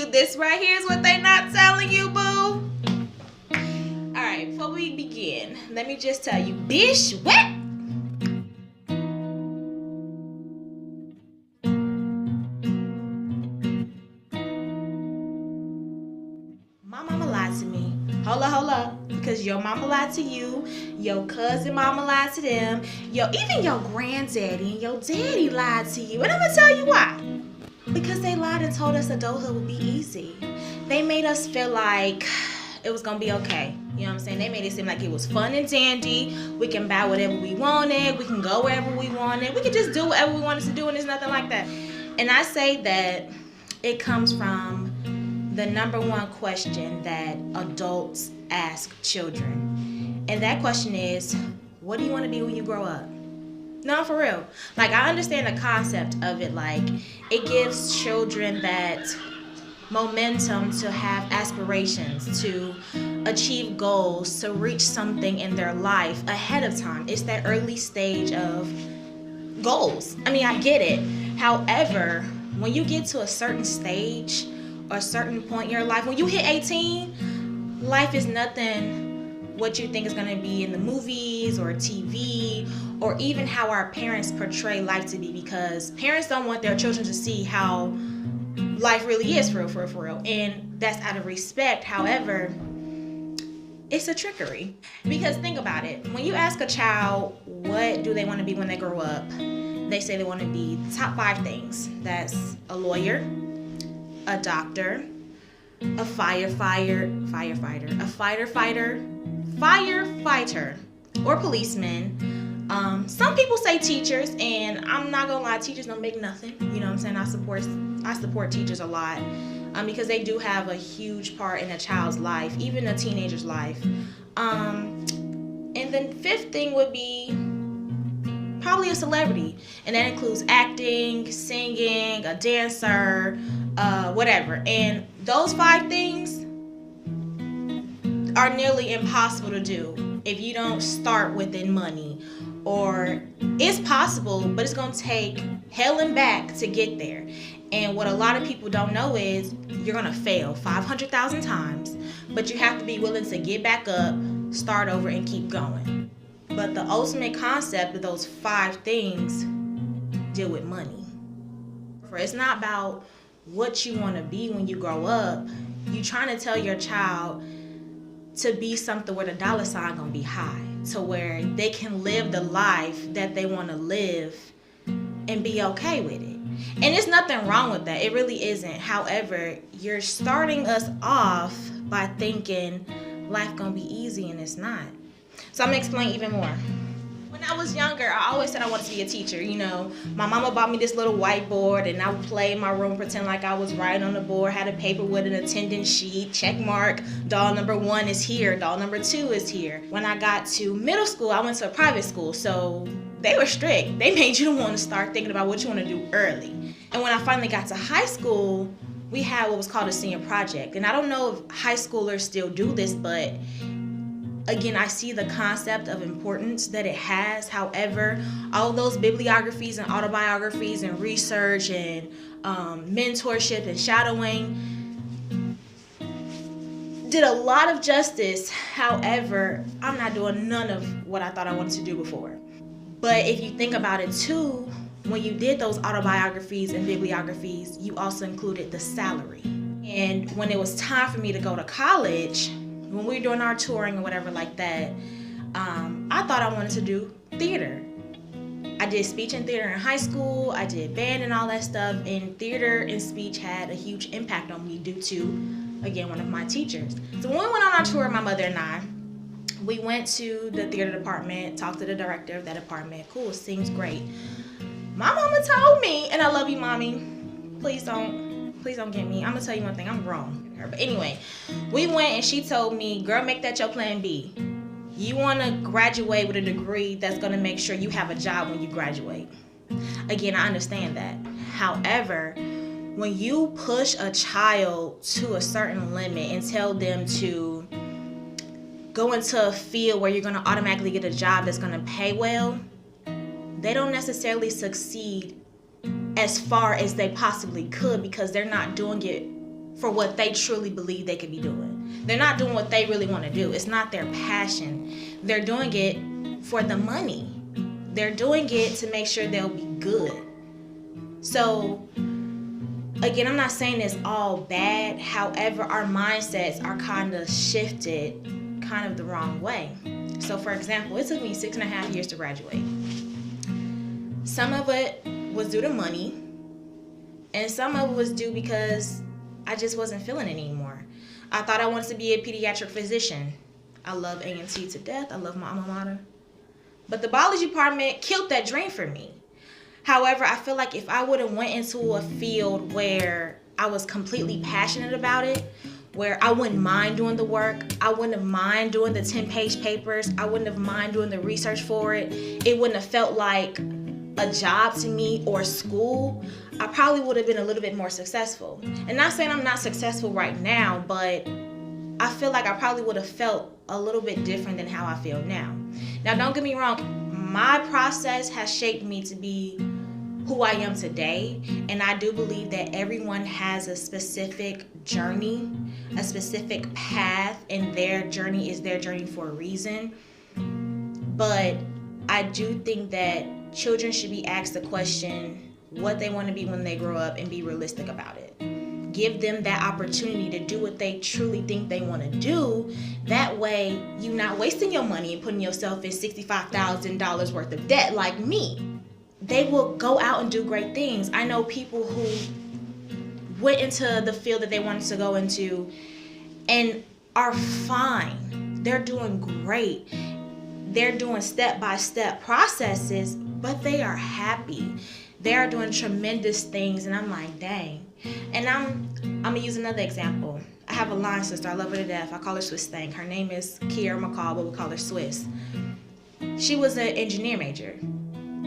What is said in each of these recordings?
you. This right here is what they not telling you, boo. Alright, before we begin, let me just tell you, bish, what? My mama lied to me. Hold up. Because your mama lied to you, your cousin mama lied to them, even your granddaddy and your daddy lied to you. And I'm going to tell you why. Because they lied and told us adulthood would be easy. They made us feel like it was going to be okay. You know what I'm saying? They made it seem like it was fun and dandy. We can buy whatever we wanted. We can go wherever we wanted. We could just do whatever we wanted to do, and there's nothing like that. And I say that it comes from the number one question that adults ask children. And that question is, what do you want to be when you grow up? No, for real. Like, I understand the concept of it. Like, it gives children that momentum to have aspirations, to achieve goals, to reach something in their life ahead of time. It's that early stage of goals. I mean, I get it. However, when you get to a certain stage or a certain point in your life, when you hit 18, life is nothing what you think is going to be in the movies or TV, or even how our parents portray life to be, because parents don't want their children to see how life really is for real. And that's out of respect. However, it's a trickery. Because think about it. When you ask a child what do they want to be when they grow up, they say they want to be the top 5 things. That's a lawyer, a doctor, a firefighter, or policeman. Some people say teachers, and I'm not gonna lie, teachers don't make nothing. You know what I'm saying? I support teachers a lot, because they do have a huge part in a child's life, even a teenager's life. And then 5th thing would be probably a celebrity, and that includes acting, singing, a dancer, whatever. And those 5 things are nearly impossible to do if you don't start within money. Or it's possible, but it's going to take hell and back to get there. And what a lot of people don't know is you're going to fail 500,000 times, but you have to be willing to get back up, start over, and keep going. But the ultimate concept of those 5 things deal with money. It's not about what you want to be when you grow up. You're trying to tell your child to be something where the dollar sign gonna be high, to where they can live the life that they want to live and be okay with it. And there's nothing wrong with that. It really isn't. However, you're starting us off by thinking life gonna be easy, and it's not. So I'm gonna explain even more. When I was younger, I always said I wanted to be a teacher. You know, my mama bought me this little whiteboard, and I would play in my room, pretend like I was writing on the board, had a paper with an attendance sheet, check mark, doll number 1 is here, doll number 2 is here. When I got to middle school, I went to a private school, so they were strict. They made you want to start thinking about what you want to do early. And when I finally got to high school, we had what was called a senior project. And I don't know if high schoolers still do this, but again, I see the concept of importance that it has. However, all those bibliographies and autobiographies and research and mentorship and shadowing did a lot of justice. However, I'm not doing none of what I thought I wanted to do before. But if you think about it too, when you did those autobiographies and bibliographies, you also included the salary. And when it was time for me to go to college, when we were doing our touring or whatever like that, I thought I wanted to do theater. I did speech and theater in high school. I did band and all that stuff. And theater and speech had a huge impact on me due to, again, one of my teachers. So when we went on our tour, my mother and I, we went to the theater department, talked to the director of that department. Cool, seems great. My mama told me, and I love you, mommy, please don't get me. I'm gonna tell you one thing, I'm grown. But anyway, we went and she told me, girl, make that your plan B. You wanna graduate with a degree that's gonna make sure you have a job when you graduate. Again, I understand that. However, when you push a child to a certain limit and tell them to go into a field where you're gonna automatically get a job that's gonna pay well, they don't necessarily succeed as far as they possibly could because they're not doing it for what they truly believe they could be doing. They're not doing what they really want to do. It's not their passion. They're doing it for the money. They're doing it to make sure they'll be good. So, again, I'm not saying it's all bad. However, our mindsets are kind of shifted kind of the wrong way. So, for example, it took me 6.5 years to graduate. Some of it was due to money, and some of it was due because I just wasn't feeling it anymore. I thought I wanted to be a pediatric physician. I love A&T to death. I love my alma mater. But the biology department killed that dream for me. However, I feel like if I would have went into a field where I was completely passionate about it, where I wouldn't mind doing the work, I wouldn't have mind doing the 10-page papers, I wouldn't have mind doing the research for it, it wouldn't have felt like a job to me or school, I probably would have been a little bit more successful. And not saying I'm not successful right now, but I feel like I probably would have felt a little bit different than how I feel now. Now, don't get me wrong, my process has shaped me to be who I am today, and I do believe that everyone has a specific journey, a specific path, and their journey is their journey for a reason. But I do think that children should be asked the question what they want to be when they grow up and be realistic about it. Give them that opportunity to do what they truly think they want to do. That way, you're not wasting your money and putting yourself in $65,000 worth of debt like me. They will go out and do great things. I know people who went into the field that they wanted to go into and are fine. They're doing great. They're doing step-by-step processes, but they are happy. They are doing tremendous things, and I'm like, dang. And I'm gonna use another example. I have a line sister. I love her to death. I call her Swiss Thing. Her name is Kiera McCall, but we call her Swiss. She was an engineer major.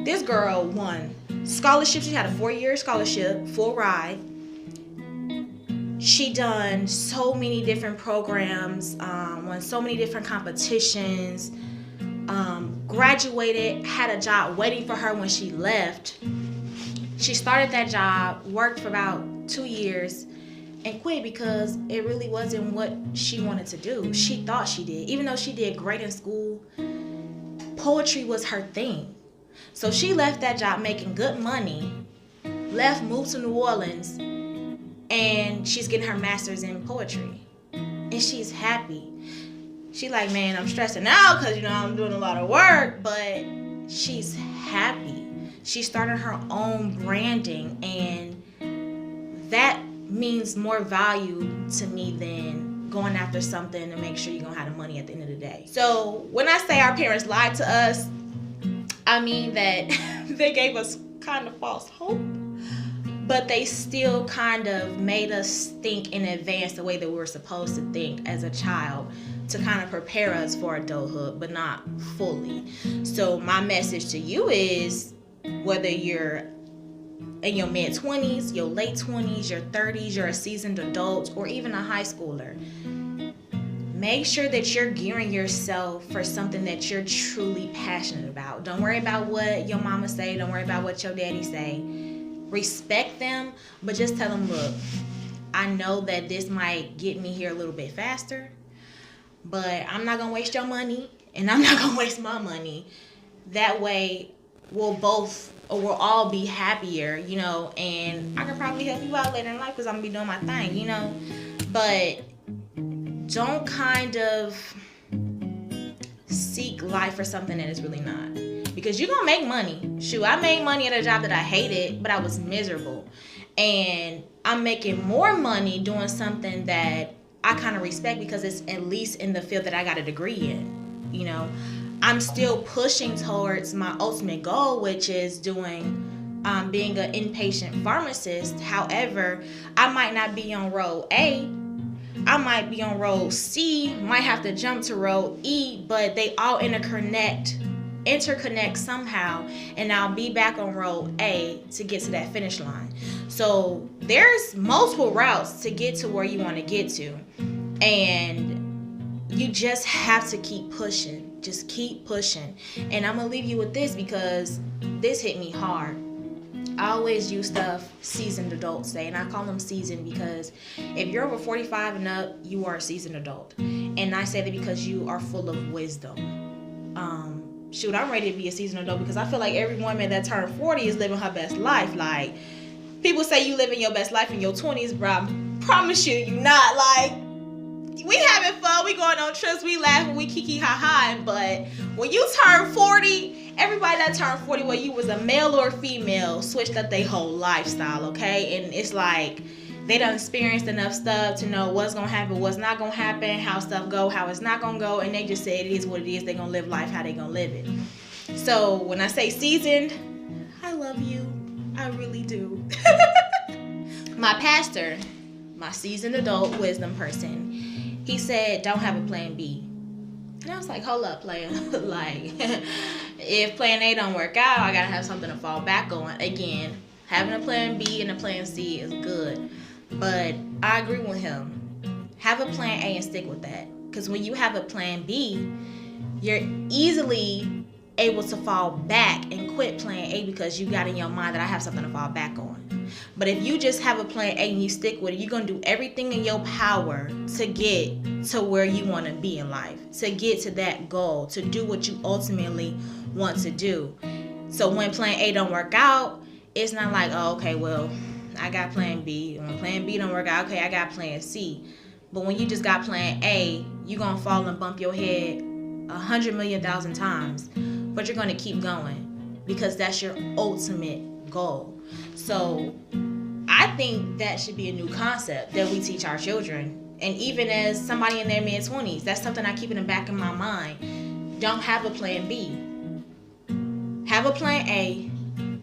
This girl won scholarship. She had a 4-year scholarship, full ride. She done so many different programs, won so many different competitions, graduated, had a job waiting for her when she left. She started that job, worked for about 2 years, and quit because it really wasn't what she wanted to do. She thought she did. Even though she did great in school, poetry was her thing. So she left that job making good money, left, moved to New Orleans, and she's getting her master's in poetry. And she's happy. She like, man, I'm stressing out because, I'm doing a lot of work, but she's happy. She started her own branding, and that means more value to me than going after something to make sure you're going to have the money at the end of the day. So when I say our parents lied to us, I mean that they gave us kind of false hope, but they still kind of made us think in advance the way that we were supposed to think as a child to kind of prepare us for adulthood, but not fully. So my message to you is, whether you're in your mid-20s, your late 20s, your 30s, you're a seasoned adult, or even a high schooler, make sure that you're gearing yourself for something that you're truly passionate about. Don't worry about what your mama say. Don't worry about what your daddy say. Respect them, but just tell them, look, I know that this might get me here a little bit faster, but I'm not going to waste your money, and I'm not going to waste my money. That way, we'll all be happier, and I can probably help you out later in life because I'm going to be doing my thing, But don't kind of seek life for something that it's really not. Because you're going to make money. Shoot, I made money at a job that I hated, but I was miserable. And I'm making more money doing something that I kind of respect because it's at least in the field that I got a degree in, I'm still pushing towards my ultimate goal, which is being an inpatient pharmacist. However, I might not be on road A. I might be on road C, might have to jump to road E, but they all interconnect somehow, and I'll be back on road A to get to that finish line. So there's multiple routes to get to where you want to get to, and you just have to keep pushing. Just keep pushing. And I'm gonna leave you with this because this hit me hard. I always use stuff seasoned adults say, and I call them seasoned because if you're over 45 and up, you are a seasoned adult. And I say that because you are full of wisdom. Shoot, I'm ready to be a seasoned adult because I feel like every woman that turned 40 is living her best life. Like, people say you living your best life in your 20s, bro. I promise you, you not. Like, we having fun, we going on trips, we laughing, we kiki ha ha. But when you turn 40, everybody that turned 40, whether you was a male or female, switched up their whole lifestyle, okay? And it's like they done experienced enough stuff to know what's gonna happen, what's not gonna happen, how stuff go, how it's not gonna go, and they just say it is what it is. They gonna live life how they gonna live it. So when I say seasoned, I love you. I really do. My pastor, my seasoned adult wisdom person, he said, don't have a plan B. And I was like, hold up, player. Like, if plan A don't work out, I gotta have something to fall back on. Again, having a plan B and a plan C is good. But I agree with him. Have a plan A and stick with that. Because when you have a plan B, you're easily able to fall back and quit plan A because you got in your mind that I have something to fall back on. But if you just have a plan A and you stick with it, you're going to do everything in your power to get to where you want to be in life, to get to that goal, to do what you ultimately want to do. So when plan A don't work out, it's not like, oh, okay, well, I got plan B. When plan B don't work out, okay, I got plan C. But when you just got plan A, you're going to fall and bump your head 100,000,000 times. But you're going to keep going because that's your ultimate goal. So I think that should be a new concept that we teach our children. And even as somebody in their mid-20s, that's something I keep in the back of my mind. Don't have a plan B. Have a plan A.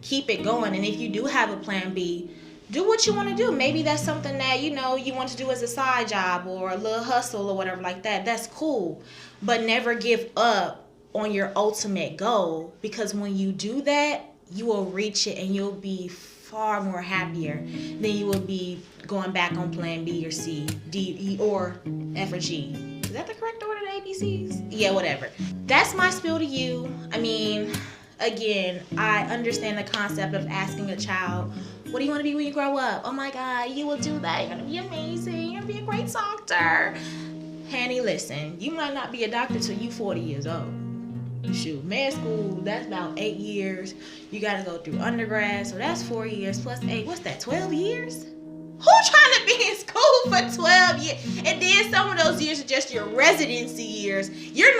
Keep it going. And if you do have a plan B, do what you want to do. Maybe that's something that, you want to do as a side job or a little hustle or whatever like that. That's cool. But never give up on your ultimate goal, because when you do that, you will reach it and you'll be far more happier than you will be going back on plan B or C, D, E, or F or G. Is that the correct order of ABCs? Yeah, whatever. That's my spiel to you. I mean, again, I understand the concept of asking a child, what do you want to be when you grow up? Oh my God, you will do that. You're going to be amazing. You're going to be a great doctor. Honey, listen, you might not be a doctor till you 40 years old. Shoot, med school, that's about 8 years. You got to go through undergrad, so that's 4 years plus 8. What's that, 12 years? Who trying to be in school for 12 years? And then some of those years are just your residency years. You're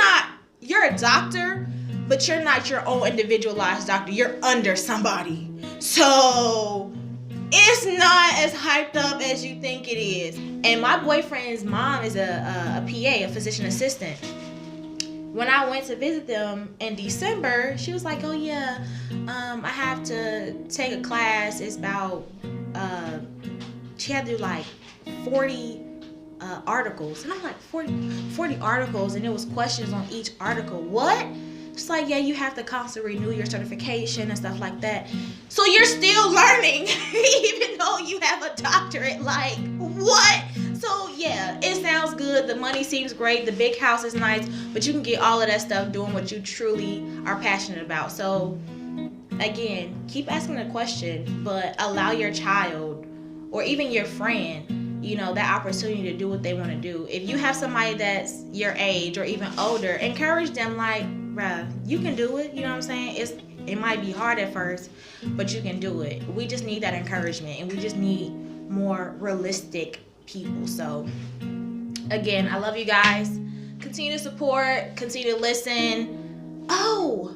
a doctor, but you're not your own individualized doctor. You're under somebody. So it's not as hyped up as you think it is. And my boyfriend's mom is a PA, a physician assistant. When I went to visit them in December, she was like, oh yeah, I have to take a class. It's about, she had to do like 40 articles. And I'm like, 40 articles, and there was questions on each article. What? It's like, yeah, you have to constantly renew your certification and stuff like that. So you're still learning, even though you have a doctorate. Like, what? So yeah, it sounds good. The money seems great. The big house is nice, but you can get all of that stuff doing what you truly are passionate about. So again, keep asking the question, but allow your child or even your friend, that opportunity to do what they want to do. If you have somebody that's your age or even older, encourage them like, bruh, you can do it. You know what I'm saying? It might be hard at first, but you can do it. We just need that encouragement, and we just need more realistic people. So again, I love you guys. Continue to support, continue to listen. Oh,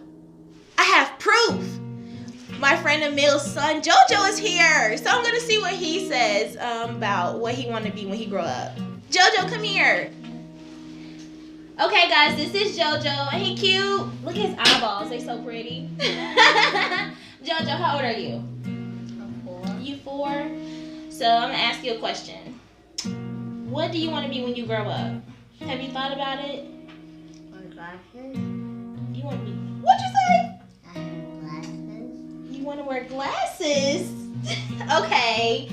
I have proof. My friend Emil's son Jojo is here, so I'm gonna see what he says about what he want to be when he grow up. Jojo, come here. Okay guys, this is Jojo. Ain't he cute? Look at his eyeballs, they so pretty. Jojo, how old are you? I'm 4. You 4? So I'm gonna ask you a question. What do you want to be when you grow up? Have you thought about it? Glasses. You want to be, what'd you say? I have glasses. You want to wear glasses? Okay.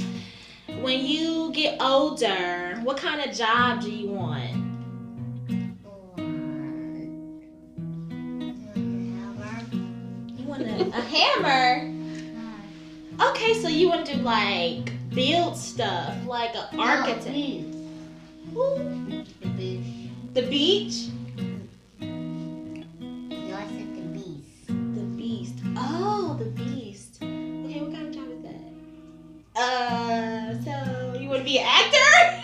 When you get older, what kind of job do you want? Or a hammer. You want a hammer? you want to do like build stuff, like an architect. Ooh. The beast. The beach. No, I said the beast. The beast. Oh, the beast. Okay, what kind of job is that? So you want to be an actor?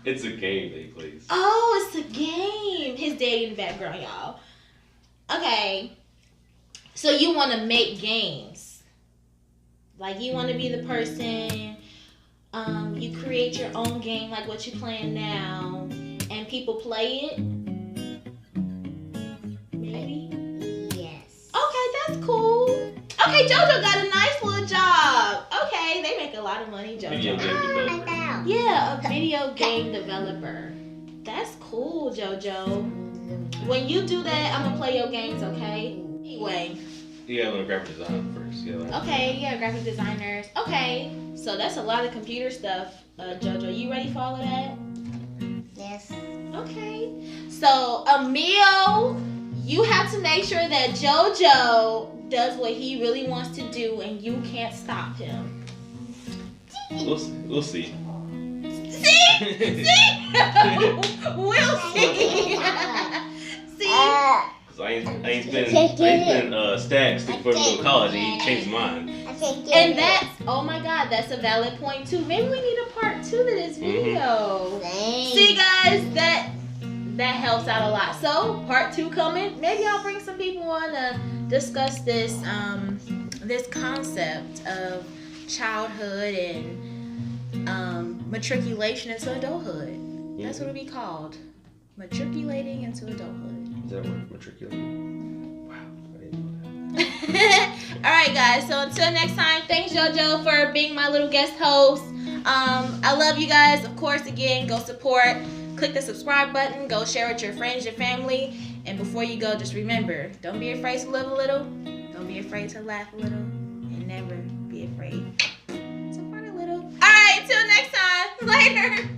It's a game that he plays. Oh, it's a game. His daddy in the background, y'all. Okay. So you want to make games. Like you want to be the person, you create your own game like what you're playing now, and people play it? Maybe? Yes. Okay, that's cool. Okay, JoJo got a nice little job. Okay, they make a lot of money, Video JoJo. game developer. Yeah, a video game developer. That's cool, JoJo. When you do that, I'm gonna play your games, okay? Anyway. You gotta learn graphic design first. Yeah. Okay, yeah, graphic designers. Okay, so that's a lot of computer stuff, JoJo. You ready for all of that? Yes. Okay. So, Emil, you have to make sure that JoJo does what he really wants to do, and you can't stop him. We'll see. See? See? We'll see. See? Cause I ain't spend stacks before we go to college, and he changed his mind. And that's, oh my God, that's a valid point too. Maybe we need a part 2 to this video. See guys, that helps out a lot. So part 2 coming. Maybe I'll bring some people on to discuss this this concept of childhood and matriculation into adulthood. That's what it'll be called. Matriculating into adulthood. Is that what matriculating? Wow, I didn't know that. Alright guys, so until next time, thanks JoJo for being my little guest host. I love you guys. Of course, again, go support. Click the subscribe button. Go share with your friends, your family. And before you go, just remember, don't be afraid to live a little. Don't be afraid to laugh a little. And never be afraid to fart a little. Alright, until next time. Later.